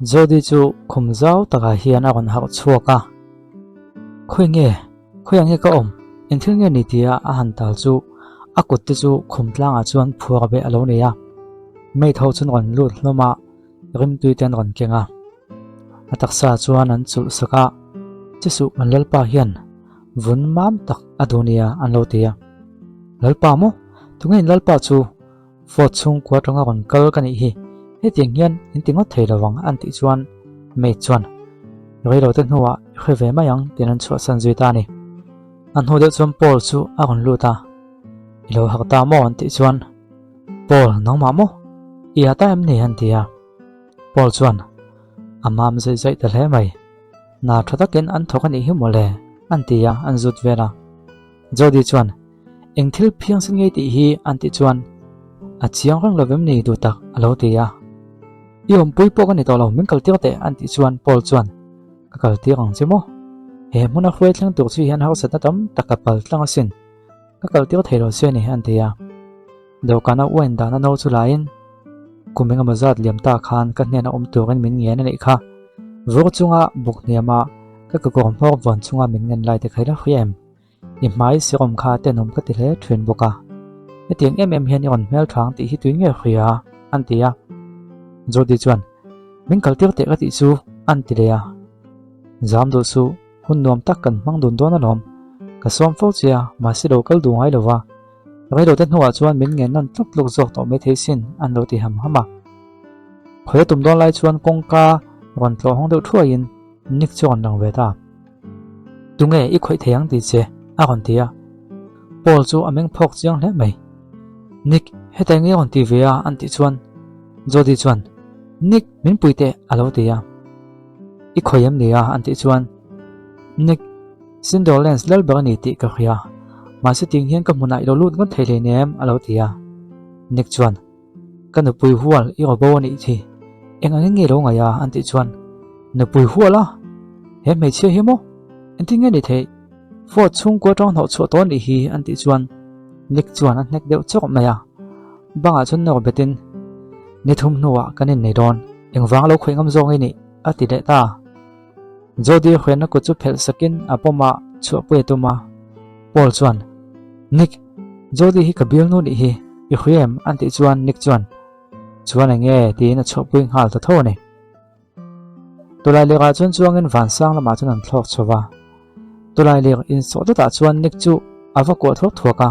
Jodi chu khumzau taka hian a kon hak chuaka khoi nge ka om in thil nge ni tia a han tal chu a kut te chu khumtlang a chuan phuak ve alo ne ya mei tho chun ron lut hloma rim tui ten ron kenga ataksa chuan an chul saka chisu an lalpa hian vun mam tak adunia an lo tia lalpa mo tungin lalpa chu fo chung kwa tonga ron kal kani hi he tiang hian in tingot thei lawang an ti chuan mei chuan rei lo ten huwa khoi ve mayang tin an chua san zui ta ni an hu de chuan Paul chu a ron luta ilo hak ta mo an ti chuan Paul nong ma mo ia ta em ni han tia Paul chuan amam zai zai ta hle mai na thatakin an thokani hi mole an tia an zut vera Jodi chuan engthil phiang sin ngei ti hi an ti chuan a chiang rang lovem nei du tak alo tia iom pui po kan ni to lo min kal tir te an ti chuan Paul chuan ka kal tir ang chemo he muna khwei thlang tur chu hian hau sat na tam takapal tlang sin ka kal tir thei lo se ni an tia do kana wen da na no chu lain kuminga mazat liam ta khan ka hne na turin min nge na nei kha vur chunga buk niama ka kom hok von chunga min ngen lai te khaira khiem i mai sirom kha te nom ka ti le thwen boka etiang hian on mel thang ti hi tuin nge khria an tia Jodi chuan min kal tir te ka ti chu an ti le ya zam do su hun nom tak kan mang dun don alom ka som fo chia ma si do kal du ngai lowa rei lo ten huwa chuan min ngen nan tluk luk zok to me theisin an lo ti ham hama khoi tum don lai chuan kongka ron tlo hong do thuain nik chon nang ve ta tunge i khoi theyang ti che a ron tia Paul chu ameng phok chiang hle mai nik hetai nge on ti ve a an ti chuan Jodi chuan nik min puite alo tia i khoyam nia an ti chuan nik sindolens lal bagani ti ka khia ma se ting hian ka munai lo lut ngon theile nem alo tia nik chuan kan pui hual i ro bo ni thi enga nge lo nga ya an ti chuan na pui huala he me che hi mo en ting nge ni the fo chung ko tong ho chu to ni hi an ti chuan nik chuan an nek deu chok na ya banga chun no betin ni thum nuwa kanin nei don engwang lo khoingam zong ni ati le ta Jodi khwena ko chu phel sakin apoma chu puetuma Paul chuan nik Jodi hi kabil nu ni hi i khiem anti chuan nik chuan nge ti na chu puing hal ta tho ni tulai le ga chuan chuangin van sang lama chuan an thlok chowa tulai le in so ta chuan nik chu awa ko thok thoka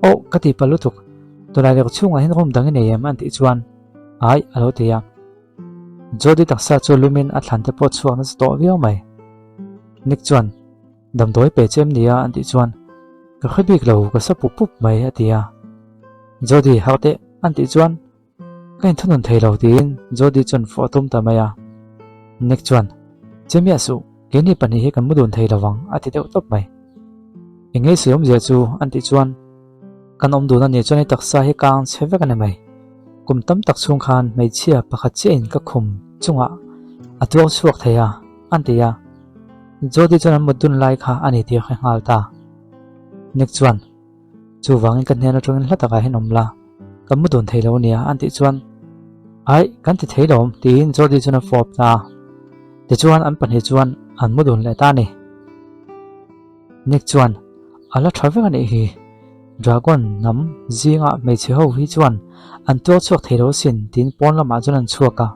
o kati palu thuk tulai le chunga hin rom dang nei am anti chuan ai alo tia Jodi taksa chu lumin a thlan te po chuang na sto viau mai nik chuan dam doi pe chem nia anti chuan ka khibik lo ka sapu pup mai atia Jodi haute anti chuan kain thunun theilo tin Jodi chun photum ta maya nik chuan chemia su keni pani he kan mudun theilawang ati deuh top mai engei siom je chu anti chuan kan om du na ni chuan taksa hi kang chheve kan mai kum tam tak chung khan mai chia pakhat che in ka khum chunga atuak chuak theya antia Jodi chuan mudun lai kha ani ti khangal ta nik chuan chu wangin kan hena tongin hlataka hin omla kan mudun theilo nia anti chuan ai kan ti theilom tin Jodi chuan fop ta ti chuan an pani chuan an mudun le ta ni nik chuan ala thavek ani hi dragon nam zinga mai che ho hi chuan an to chok theilo sin tin pon lama chuan an chuaka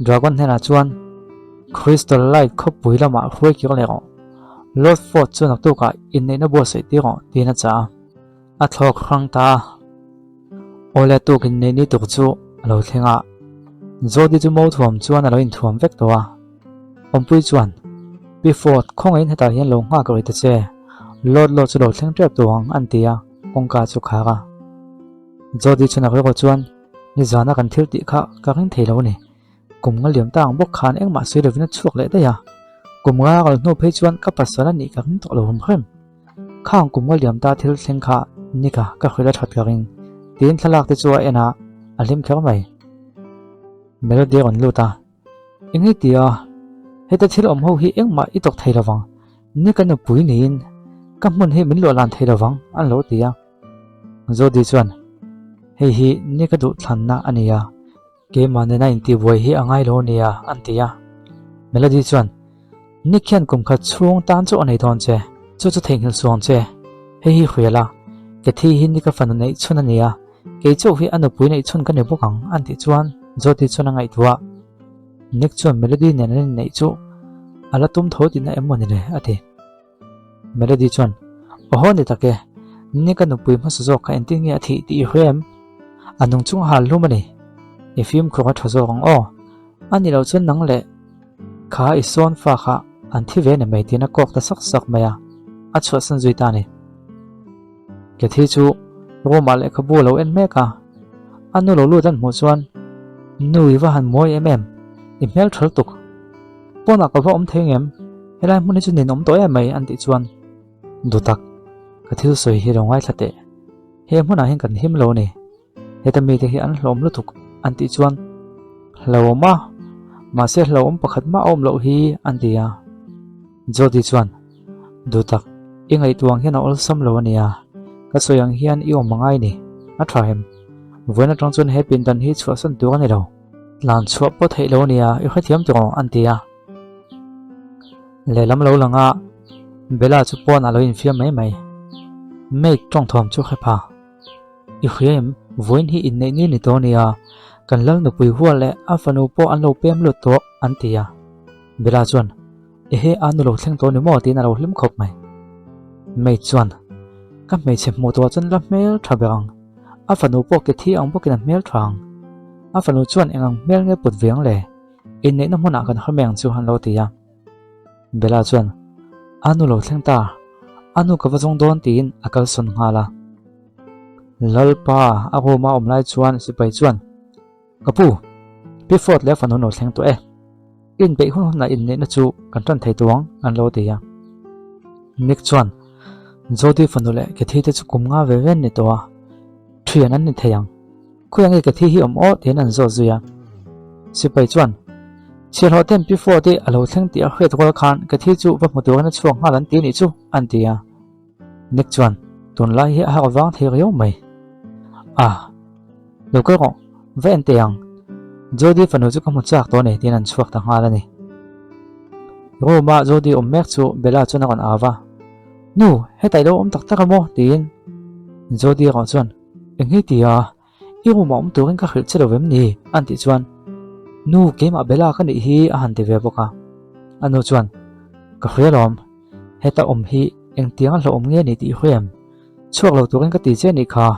dragon hena chuan crystal light khop pui lama khoi ki le Lord Fort chuan ak tu ka in nei na bo sei ti ro ti na cha a thlok khang ta ole tu kin nei ni tu chu alo thlenga Jodi chu mo thuam chuan alo in thuam vek to a ompui chuan before khong in heta hian lo nga ka ri ta che Lord lo chu lo thleng trap tuang an tia kongka chu kha ga Jodi chuna ko chuan ni zana kan thil ti kha ka ring theilo ni kumnga liam tang bok khan engma sui revina chuak le ta ya kumnga gal no phei chuan ka pasala ni ka ring to lo hom khem khang kumnga liam ta thil thleng kha nika ka khwela that ka ring tin thalak te chu ena alim khar mai melody on luta engi tia heta thil om ho hi engma i tok theilawang nika na pui nin ka mun he min lo lan theilawang an lo tia Jodi chuan hei hi nika du thlanna ania ke manena inti voi hi angai lo nia antia melody chuan nikhian kum kha chung tan chu anei thon che chu theng hil suang che hi khuyala ke thi hi ni ka fan nei chuna nia ke chu hi anu pui nei chun ka ne bokang anti chuan joti chuna ngai tua nik chuan melody ne nei chu ala tum tho tin na emoni le ati melody chuan oho ni take ni ka nu pui ma su zo ka enti nge thi ti hrem anung chung hal lumani ifim kho ka thozo rong o ani lo chun nang le kha ison fa kha an thi ve ne mai tina kok ta sak sak maya a chho san zui ta ni ke thi chu ro ma le kha bu lo en me ka anu lo lu dan mo chuan nui wa han moi i mel thal tuk pona ka va thengem helai mun chu nin om to ya mai an ti chuan du tak ka thil soi hi rongai thate he hmuna hin kan him lo ni hetami te hi an hlom lu thuk an ti chuan hloma ma se hlom pakhat ma om lo hi an tia jodi chuan du tak ingai tuang hian ol sam lo ania ka soyang hian i om mangai ni a thahem voina tang chun he pin dan hi chua san tu ani lo lan chua po thei lo nia i khathiam to an tia le lam lo langa bela chu pon alo in fiam mai make tong thom chu khepa i khrem voin hi in nei ni to nia kan lal nu pui hual le afanu po an lo pem lu to an tia bela chuan e he anu lo thleng to ni mo tin alo hlim khop mai chuan ka mai che mo to chan la mel thabang afanu po ke thi ang po kin mel thang afanu chuan engang mel nge put veng le in nei na hmuna kan hameng chu han lo tia bela chuan anu lo thleng ta anu ka wajong don tin akal sun ngala lalpa aroma omlai chuan sipai chuan kapu before le fanu no thleng to in be hun na in ne na chu kan tan thei tuang an lo tia nik chuan jodi fanu le ke thi te chu kum nga ve ven ni to a thian an ni theyang khuyang e ke thi hi om o tin an zo zuya sipai chuan chil hoten before de alo thleng ti a hret gol khan ke thi chu va motu na chuang nga lan ti ni chu an tia nik chuan tun lai hi ha wang thei yo mai lokal ko ven teang jodi fanu chu kamu chak to ne tin an chuak ta nga la ni roma jodi om mek chu bela chu na kon awa nu he tai lo om tak tak mo tin jodi ro chuan engi tia i roma om turin ka khil chelo vem ni an ti chuan nu ke ma bela ka ni hi a han ti ve boka anu chuan ka khrialom heta om hi eng tiang lo om nge ni ti khrem chuak lo turin ka ti che ni kha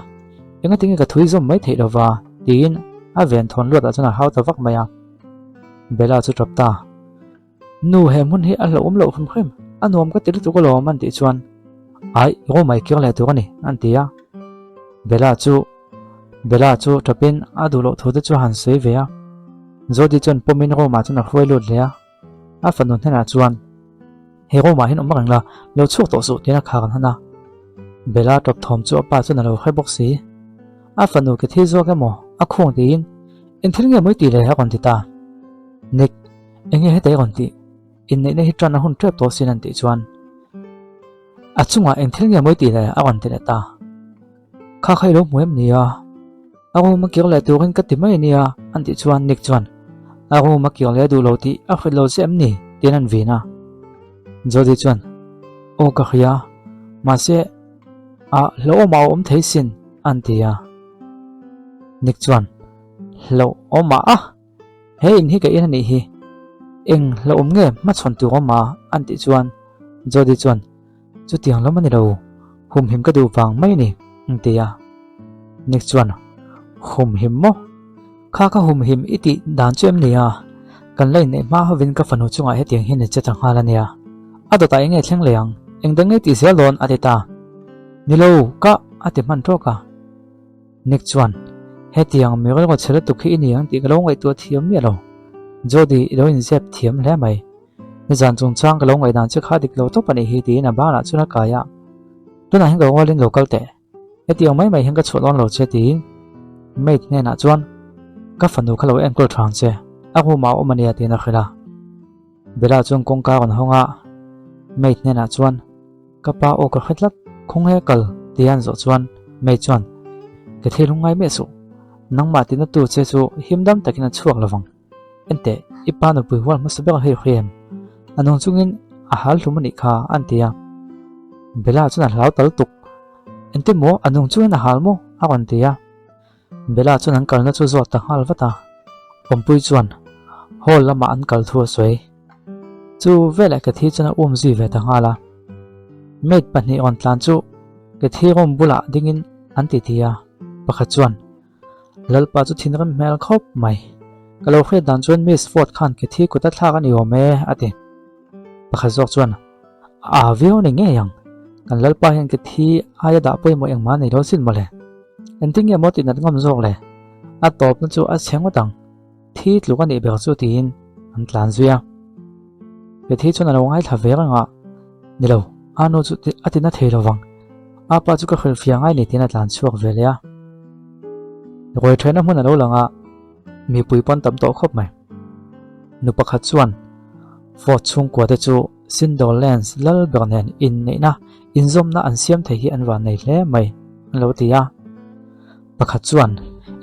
enga tingi ka thui zom mai thei lova tin a ven thon lot a chana hau ta vak maya bela chu trapta nu he mun hi a lo om lo khum khem anom ka tir tu ko lo man ti chuan ai ro mai kyang le tu ani an tia bela chu tapin adu lo thu de chu han sei ve a jodi chon pomin ro ma chuna khoi lut le a fanun hena chuan he ro ma hin om rang la lo chuk to su tina kha kan hana bela top thom chu pa chuna lo khai box si a fanu ke thi zo ke mo a khong tin in thil nge moi ti le ha kon ti ta nik enge he te kon ti in nei ne hi tran hun trep to sin an ti chuan a chunga in thil nge moi ti le a kon ti le ta kha khai lo muem ni a ago ma kyol le tu rin ka ti mai ni a an ti chuan nik chuan ago ma kyol le du lo ti a khit lo sem ni tin an vina jodi chuan o ka khia ma se a lo ma om thei sin an ti a nik chuan lo oma he in hi ka in ni hi eng lo om nge ma chon tu oma an ti chuan jodi chuan chu tiang lo mani lo hum him ka du wang mai ni ang tia nik chuan hum him mo kha hum him iti dan chem nia kan lai ne ma havin ka fanu chunga he tiang hin ne cha chang hala nia ado ta enge thleng leang eng dang nge ti zelon atita nilo ka ati man to ka nik chuan he tiang mi ro chela tu khi ni ang ti ka lo ngai tu thiam mi lo jodi lo in zep thiam le mai ni jan chung chang ka lo ngai dan che kha dik lo to pani hi ti na ba na chuna ka ya tu na hing ka walin local te he tiang mai hing ka cholon lo che ti mai ne na chuan ka fanu kha lo en kol thang che a hu ma o mania ti na khila bela chung kong ka on honga mai ne na chuan ka pa o ka khatlat khong he kal tian zo chuan mai chuan ke thilungai me su nang ma tin tu che chu himdam takin chuak lawang ente ipa no pui wal masbe he khem anong chungin a hal thumani kha antia bela chuna hlau tal tuk ente mo anong chungin a hal mo a kon tia bela chun an kalna chu zot ta hal wata ompui chuan hol lama an kal thua soi chu vela ka thi chuna ji ve ta ngala met pani on tlan chu ke thi rom bula dingin anti tia pakha chuan lalpa chu thinram mel khop mai kalo khe dan chuan miss fort khan ke thi ku ta thlak ani ome ati pakha zok chuan a veo ne nge yang kan lalpa hen ke thi aya da poi mo engma nei ro sin mole enting ya moti nat ngam zok le a top na chu a chhengo tang thi tluka ni ber chu tin an tlan zuya ke thi chuna rawai thla ve nga nilo anu chu atina theilo wang apa chu ka khel fiangai ni tina tlan chuak ve le a roi thena hmun alo langa mi pui pon tam to khop mai nu pakhat chuan fort chung kwa te chu sindor lens lal bernen in neina inzom na an siam thei hi an wa nei hle mai an lo tia pakhat chuan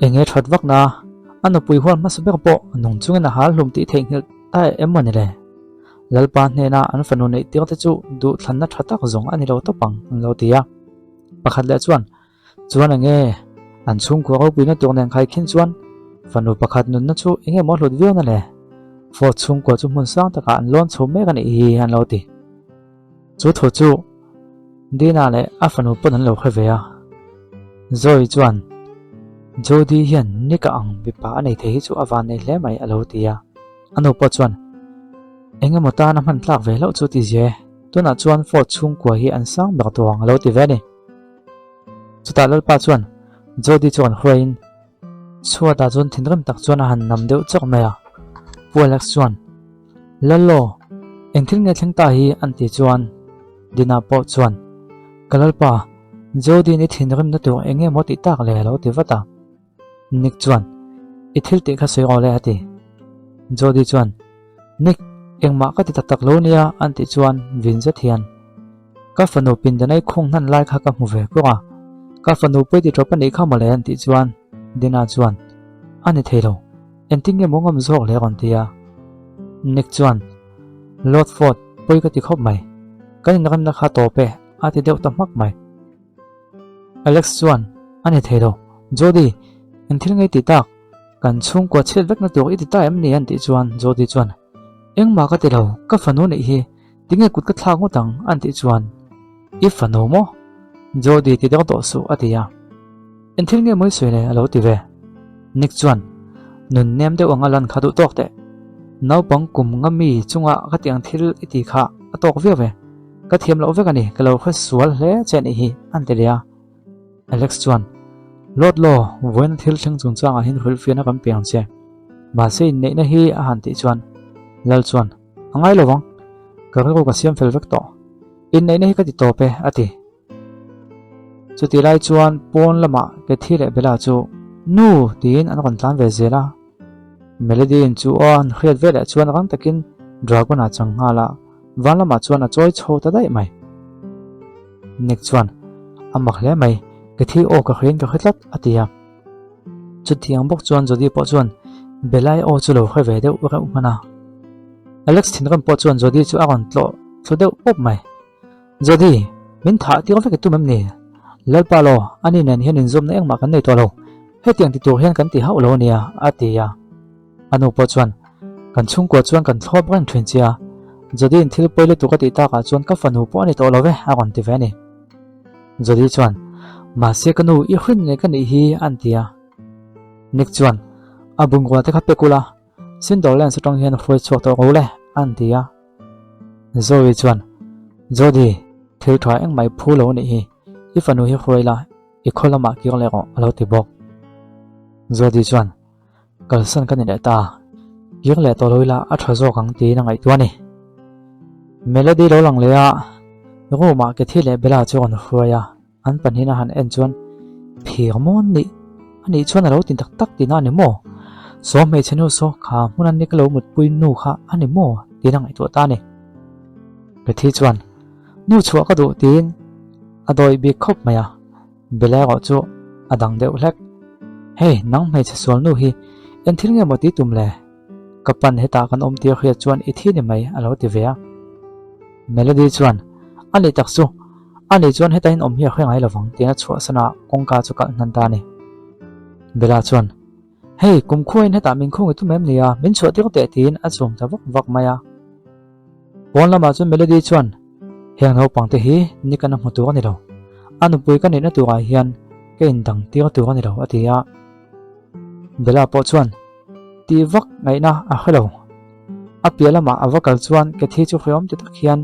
enge that vak na anu pui hwan masbek po nong chungin a hal hlum ti thei ngil ta emani le lalpa hne na an fanu nei tir te chu du thlanna thatak zong ani lo to pang an lo tia pakhat le chuan ange an chung ko ro pina tur nen khai khin chuan fanu pakhat nun na chu enge mo hlut veu na le fort chung ko chu mun sang taka an lon chho mek ani hi an lo ti chu tho chu dina le a fanu pon an lo khe ve a zoi chuan jodi hian nika ang bipa nei the hi chu awan nei hle mai alo tia anu po chuan enge mota na man tlak ve lo chu ti je tuna chuan fort chung ko hi an sang ber to ang lo ti ve ni chuta lalpa chuan jodi chuan hroin chuata chuan thinram tak chuan a han nam deuh chok mai a pualak chuan lalo engthil nge thlengta hi an ti chuan dina po chuan kalalpa jodi ni thinram na tu enge moti tak le lo ti wata nik chuan ithil ti kha soi ole ati jodi chuan nik engma ka ti tak lo nia an ti chuan vinza thian ka fanu pin danai khong nan lai kha ka mu ve ko a ka fanu pe ti drop ani kha male an ti chuan dina chuan ani theilo enting nge mongam zok le ron tia nik chuan lot fort poi ka ti khop mai kan nakam na kha to pe ati deuh ta mak mai alex chuan ani theilo jodi enthil ngai ti tak kan chung ko chet vek na tu i ti ta em ni an ti chuan jodi chuan engma ka ti lo ka fanu nei hi tinge kut ka thlang utang an ti chuan i fanu mo jodi ti deuh to su atia enthil nge moi soi le alo ti ve nik chuan nun nem de wanga lan khadu tok te nau pang kum ngami chunga ka tiang thil iti kha atok ve ve ka thiam lo ve kani ka lo kha sual hle chen hi an te lia alex chuan lot lo wen thil thing chung changa hin hul fiana kam piang che ma se in nei na hi a han ti chuan lal chuan angai lowang ka ro ka siam fel vek to in nei na hi ka ti to pe ati chu ti lai chuan pon lama ke thi le bela chu nu tin an kon tlan ve zela melody in chu on khriat ve le chuan ram takin dragon a chang hala van lama chuan a choi chho ta dai mai nik chuan amak hle mai ke thi o ka khrin ka khitlat atia chu thiang bok chuan jodi po chuan belai o chu lo khe ve deuh ra umana alex thinram po chuan jodi chu agon tlo deuh pop mai jodi min tha ti ka tu mem ni lalpa lo ani nen hian in zoom na engma kan nei to lo he tiang ti tur hian kan ti hau lo nia atia anu po chuan kan chung ko chuan kan thlop ran thrin chia jodi in thil poile tu ka ti ta ka chuan ka fanu po ani to lo ve agon ti ve ni jodi chuan ma se kanu i hrin nge kan hi an tia nik chuan abung wa te kha pekula sindor len satong hian foi chok to go le an tia zoe chuan jodi thil thwa eng mai phu lo ni hi i fanu hi khroila i kholama ki le ro alo ti bok jodi chuan kalsan kan ni ta yek le to loila a tha zo kang ti na ngai tuani melody lo lang le a ro ma ke thi le bela chuan hruaya an panina han en chuan phirmon ni ani chuan alo tin tak tak ti na ni mo so me chenu so kha munan ni kalo mut pui nu kha ani mo ti na ngai tu ta ni ke thi chuan nu chua ka du tin adoi bi khop maya bela ro chu adang deuh hlek hey nang mai che sol nu hi en thil nge moti tum le kapan heta kan om tir khia chuan I thi ni mai alo ti ve Melody chuan ani taksu ani chuan heta in om hi khengai lawang tina chhuah sana kongka chu kal nan ta ni Bella chuan hey kum khuain heta min khong tu mem nia min chhuah ti ko te tin a chum ta vak maya pon lama chu Melody chuan heng ho pang te hi ni kan mu tu ani lo anu pui kan ina tu ga hian ke in dang ti tu ani lo atia Bella po chuan ti vak ngai na a khelo a pialama avakal chuan ke thi chu khriom ti tak hian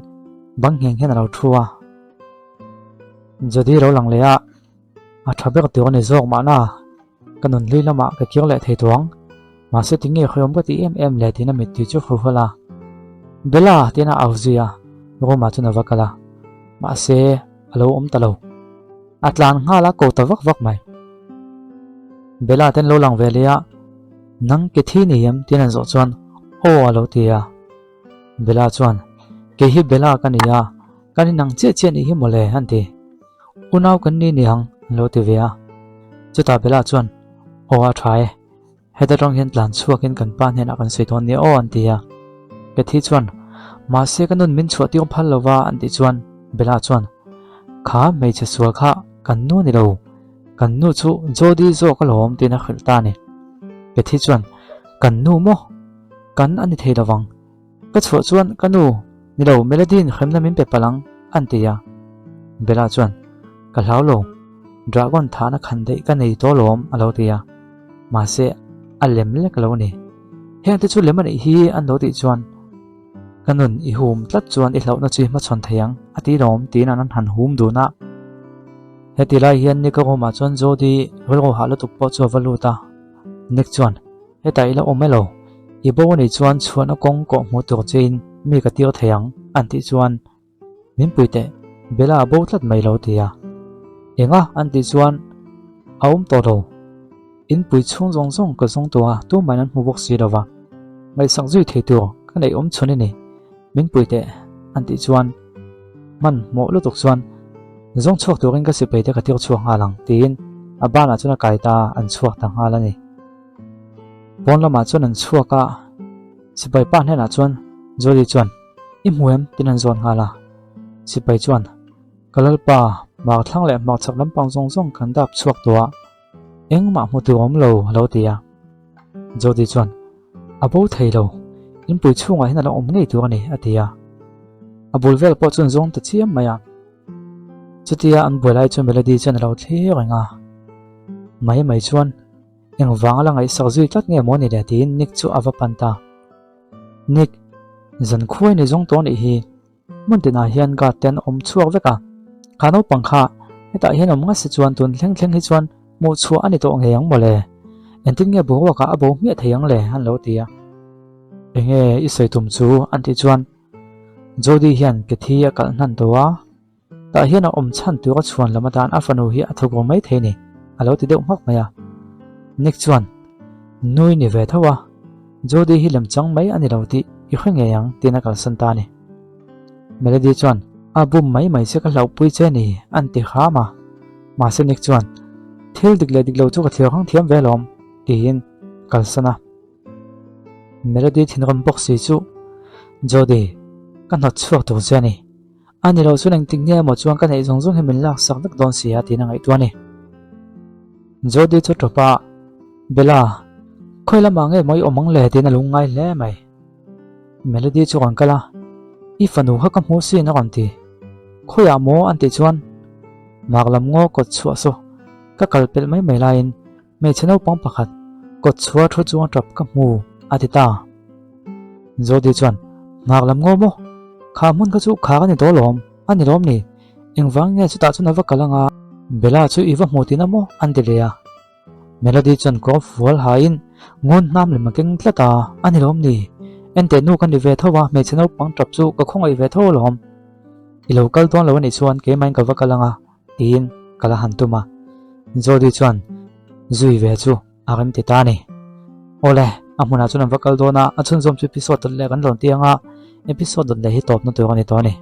bang heng hen alo thua jodi ro lang le a thabek ti oni zok ma na kanun li lama ka kyok le thei tuang ma se tinge khriom ka ti em le tina mit ti chu khuhala Bella tina auzia ro ma chu na vakala ma se alo talo atlan nga la ko ta vak mai Bella ten lo lang ve le a nang ke thi ni yam tin zo chuan o alo tia Bella chuan ke hi Bella kania kani nang che ni hi mole han ti unaw kan ni hang lo ti vea chuta Bella chuan o a thai heda rong hen tlan chuakin kan pan hen akan seiton ni o an tia ke thi chuan ma se kanun min chhuat ti phal lova an ti chuan Bella chuan kha mei che sual kha kan nu ni lo kan nu chu jodi zo ka lom tin a khil ta ni ke thi chuan kan nu mo kan ani thei lawang ka chhuat chuan kanu ni lo Melody in khremna min pe palang an tia Bella chuan ka hlau lo dragon thana khan dei ka nei to lom alo tia ma se a lem le ka lo ni heng te chu lem ani hi an do ti chuan kanun I hum tlat chuan I hlau na chi ma chon theyang ati lom tin an han hum du na heti lai hian ni ka go ma chuan jodi rol ha la tu po chu valuta nek chuan heta ila omelo I bo ni chuan chuan a kong ko mu tur chin mi ka tir theyang an ti chuan min puite Bella bo tlat mai lo tia enga an ti chuan aum to ro in pui chung zong ka zong to tu mai nan mu bok si dawa ngai sak zui thei tu ka nei chuni ni min puite an ti chuan man mo lu tuk chuan zong chok tu ring ka si pe te ka tir chuang ha lang tin abana chuna kaita an chuak tang ha la ni bon lama chuan an chuaka sipai pa hna chuan jodi chuan I muem tin an zon hala sipai chuan kalalpa mak thlang le mak chak lampang zong kan dap chuak tua engma mu tu om lo tia jodi chuan abo thei lo in pui chunga hin ala om ngei tu ani atia abul vel po chun zong ta chiam maya chutia an bolai chu Melody chuan lo thei renga mai chuan eng wang la ngai sak zui tlat nge mo ni le tin nik chu ava panta nik zan khuai ni zong ton hi mun tina hian ga ten om chuak veka khano pangkha heta hian om nga se chuan tun thleng hi chuan mu chu ani to ngeyang mole entin nge bo ka abo mi theyang le han lo tia enge I seitum chu an ti chuan jodi hian ke thi a kal nan towa ta hian a om chan tu ka chuan lamadan afanu hi athogo mai theini alo ti deuh mak maya nik chuan nui ni ve thawa jodi hi lam chang mai ani lo ti I khenge yang tina kal san ta ni Melody chuan abum mai se ka hlau pui che ni an ti kha ma se nik chuan thil dik lo chu ka thlir hang thiam ve lom tin kal sana Melody thin ram box si chu jodi kan hot chuak tu che ni ani lo chu nang ting ne mo chuan kan ei zong he min lak sak dak don si a tina ngai tu ani jodi chu topa Bella khoila mange moi omang le tin alung ngai le mai Melody chu kan kala I fanu ha ka mu si na kan ti khoya mo an ti chuan maklam ngo ko chua so ka kalpel mai lain me cheno pang pakhat ko chua tho chuang trap ka mu atita jodi chuan maklam ngo mo kha mun ka chu kha ka ni to lom ani lom ni engwang nge chu ta chu na va kalanga Bella chu iwa mu ti na mo an ti leya Melody chuan ko fual ha in ngon nam le makeng tlata ani lom ni ente nu kan ni ve thawa me cheno pang trap chu ka khong ai ve tho lom I local ton lo ni chuan ke main ka va kalanga tin kala hantuma jodi chuan zui ve chu agam ti ta ni ole amuna chuan vakal dona achun zom chu episode le kan lon tianga episode le hi top na to ni to ni